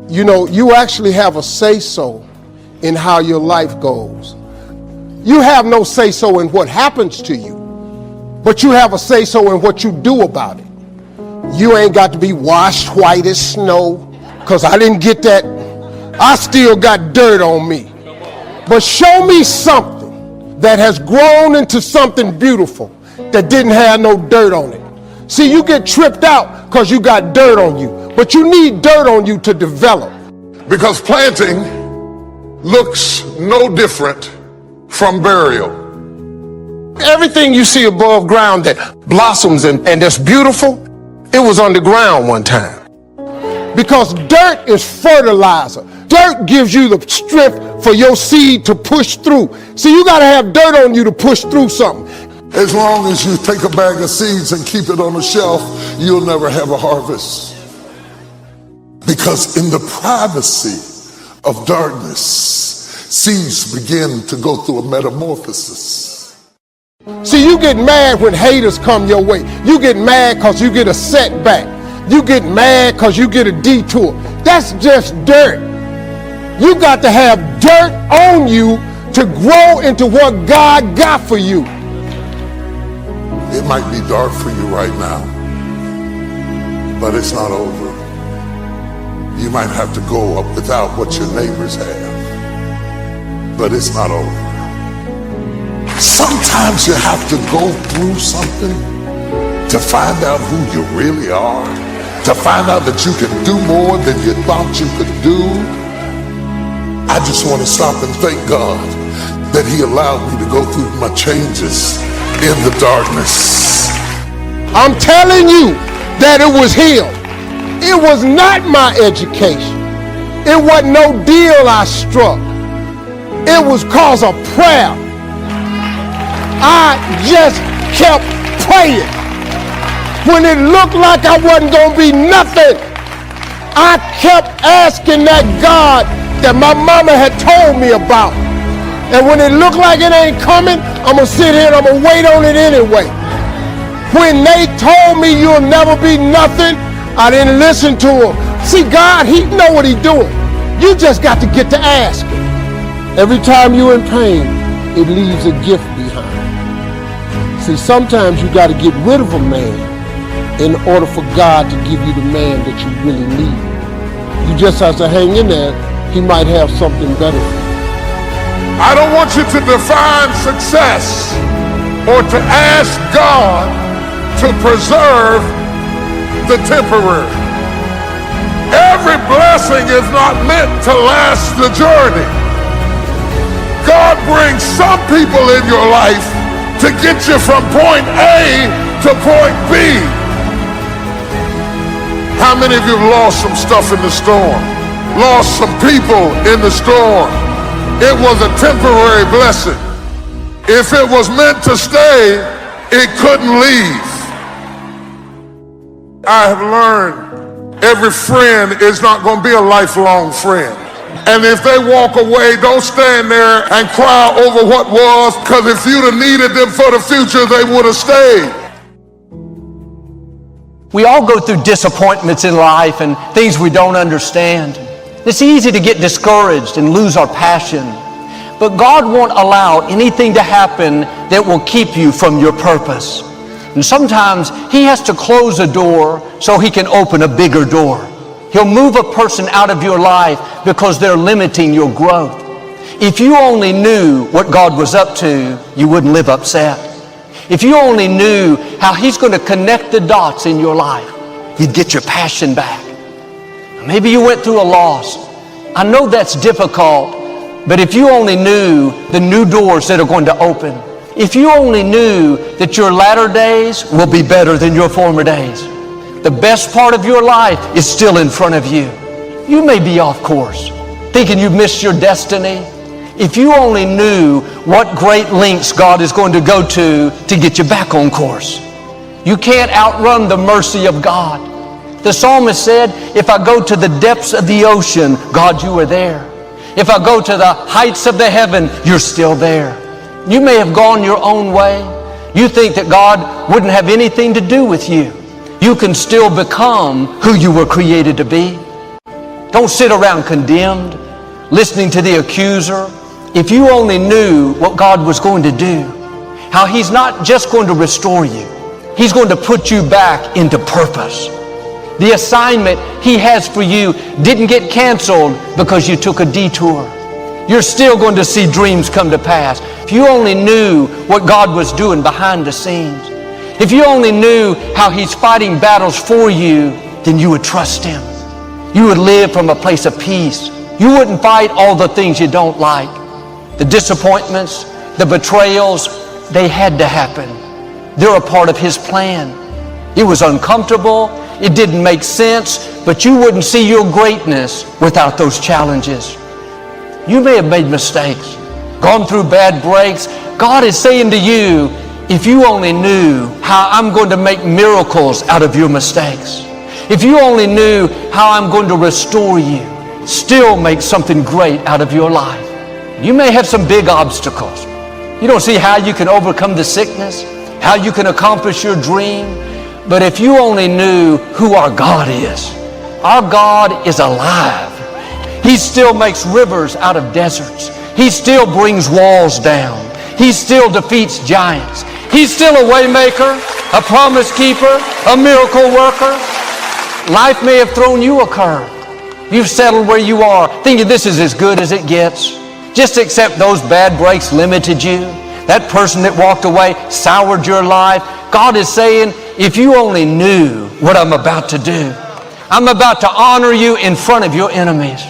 You know, you actually have a say-so in how your life goes. You have no say-so in what happens to you, but you have a say-so in what you do about it. You ain't got to be washed white as snow, because I didn't get that. I still got dirt on me. But show me something that has grown into something beautiful that didn't have no dirt on it. See, you get tripped out because you got dirt on you, but you need dirt on you to develop. Because planting looks no different from burial. Everything you see above ground that blossoms and that's beautiful, it was underground one time. Because dirt is fertilizer. Dirt gives you the strength for your seed to push through. See, you got to have dirt on you to push through something. As long as you take a bag of seeds and keep it on the shelf, you'll never have a harvest. Because in the privacy of darkness, seeds begin to go through a metamorphosis. See, you get mad when haters come your way. You get mad because you get a setback. You get mad because you get a detour. That's just dirt. You got to have dirt on you to grow into what God got for you. It might be dark for you right now, but it's not over. You might have to go up without what your neighbors have, but it's not over. Sometimes you have to go through something to find out who you really are, to find out that you can do more than you thought you could do. I just want to stop and thank God that He allowed me to go through my changes in the darkness. I'm telling you that it was Him. It was not my education. It wasn't no deal I struck. It was cause of prayer. I just kept praying. When it looked like I wasn't going to be nothing, I kept asking that God that my mama had told me about. And when it looked like it ain't coming, I'm going to sit here and I'm going to wait on it anyway. When they told me you'll never be nothing, I didn't listen to them. See, God, He know what He's doing. You just got to get to asking. Every time you're in pain, it leaves a gift behind. See, sometimes you got to get rid of a man in order for God to give you the man that you really need. You just have to hang in there. He might have something better for you. I don't want you to define success or to ask God to preserve the temporary. Every blessing is not meant to last the journey. God brings some people in your life to get you from point A to point B. How many of you have lost some stuff in the storm? Lost some people in the storm? It was a temporary blessing. If it was meant to stay, it couldn't leave. I have learned every friend is not going to be a lifelong friend. And if they walk away, don't stand there and cry over what was, because if you'd have needed them for the future, they would have stayed. We all go through disappointments in life and things we don't understand. It's easy to get discouraged and lose our passion. But God won't allow anything to happen that will keep you from your purpose. And sometimes He has to close a door so He can open a bigger door. He'll move a person out of your life because they're limiting your growth. If you only knew what God was up to, you wouldn't live upset. If you only knew how He's going to connect the dots in your life, you'd get your passion back. Maybe you went through a loss. I know that's difficult, but if you only knew the new doors that are going to open, if you only knew that your latter days will be better than your former days, the best part of your life is still in front of you. You may be off course, thinking you've missed your destiny. If you only knew what great lengths God is going to go to get you back on course. You can't outrun the mercy of God. The psalmist said, if I go to the depths of the ocean, God, you are there. If I go to the heights of the heaven, you're still there. You may have gone your own way. You think that God wouldn't have anything to do with you. You can still become who you were created to be. Don't sit around condemned, listening to the accuser. If you only knew what God was going to do, how He's not just going to restore you, He's going to put you back into purpose. The assignment He has for you didn't get canceled because you took a detour. You're still going to see dreams come to pass. If you only knew what God was doing behind the scenes, if you only knew how He's fighting battles for you, then you would trust Him. You would live from a place of peace. You wouldn't fight all the things you don't like. The disappointments, the betrayals, they had to happen. They're a part of His plan. It was uncomfortable. It didn't make sense, but you wouldn't see your greatness without those challenges. You may have made mistakes, gone through bad breaks. God is saying to you, if you only knew how I'm going to make miracles out of your mistakes, if you only knew how I'm going to restore you, still make something great out of your life. You may have some big obstacles. You don't see how you can overcome the sickness, how you can accomplish your dream. But if you only knew who our God is alive. He still makes rivers out of deserts. He still brings walls down. He still defeats giants. He's still a way maker, a promise keeper, a miracle worker. Life may have thrown you a curve. You've settled where you are, thinking this is as good as it gets. Just accept those bad breaks limited you. That person that walked away soured your life. God is saying, if you only knew what I'm about to do, I'm about to honor you in front of your enemies.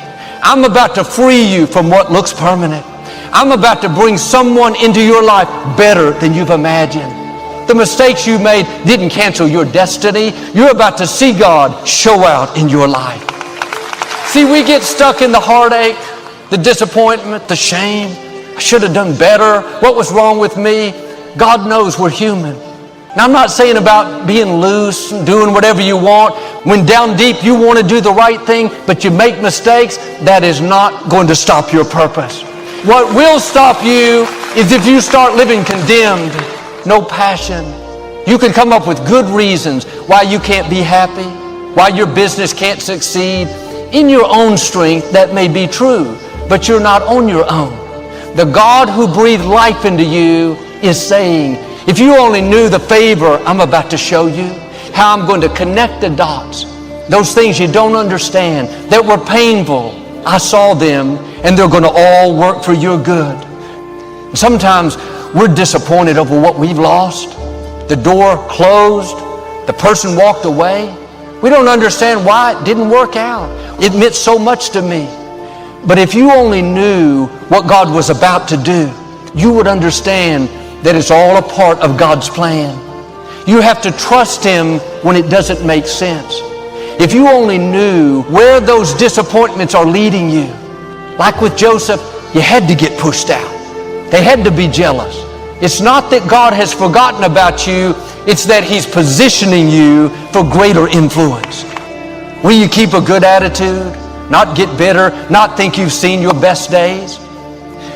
I'm about to free you from what looks permanent. I'm about to bring someone into your life better than you've imagined. The mistakes you made didn't cancel your destiny. You're about to see God show out in your life. See, we get stuck in the heartache, the disappointment, the shame. I should have done better. What was wrong with me? God knows we're human. Now, I'm not saying about being loose and doing whatever you want. When down deep you want to do the right thing, but you make mistakes, that is not going to stop your purpose. What will stop you is if you start living condemned, no passion. You can come up with good reasons why you can't be happy, why your business can't succeed. In your own strength, that may be true, but you're not on your own. The God who breathed life into you is saying, if you only knew the favor I'm about to show you, how I'm going to connect the dots, those things you don't understand that were painful, I saw them and they're going to all work for your good. Sometimes we're disappointed over what we've lost. The door closed, the person walked away. We don't understand why it didn't work out. It meant so much to me. But if you only knew what God was about to do, you would understand that it's all a part of God's plan. You have to trust Him when it doesn't make sense. If you only knew where those disappointments are leading you, like with Joseph, you had to get pushed out. They had to be jealous. It's not that God has forgotten about you, it's that He's positioning you for greater influence. Will you keep a good attitude? Not get bitter, not think you've seen your best days?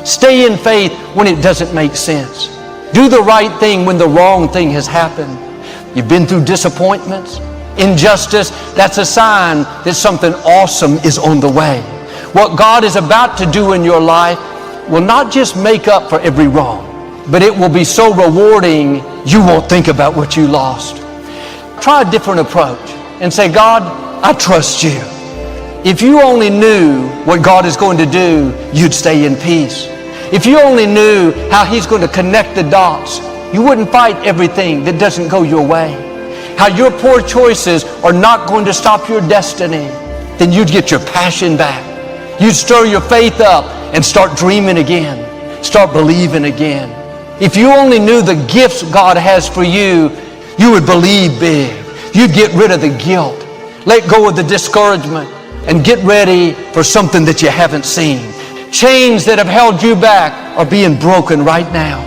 Stay in faith when it doesn't make sense. Do the right thing when the wrong thing has happened. You've been through disappointments, injustice. That's a sign that something awesome is on the way. What God is about to do in your life will not just make up for every wrong, but it will be so rewarding you won't think about what you lost. Try a different approach and say, God, I trust you. If you only knew what God is going to do, you'd stay in peace. If you only knew how He's going to connect the dots, you wouldn't fight everything that doesn't go your way. How your poor choices are not going to stop your destiny, then you'd get your passion back. You'd stir your faith up and start dreaming again. Start believing again. If you only knew the gifts God has for you, you would believe big. You'd get rid of the guilt. Let go of the discouragement and get ready for something that you haven't seen. Chains that have held you back are being broken right now.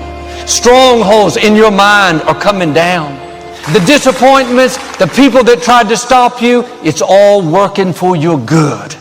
Strongholds in your mind are coming down. The disappointments, the people that tried to stop you, it's all working for your good.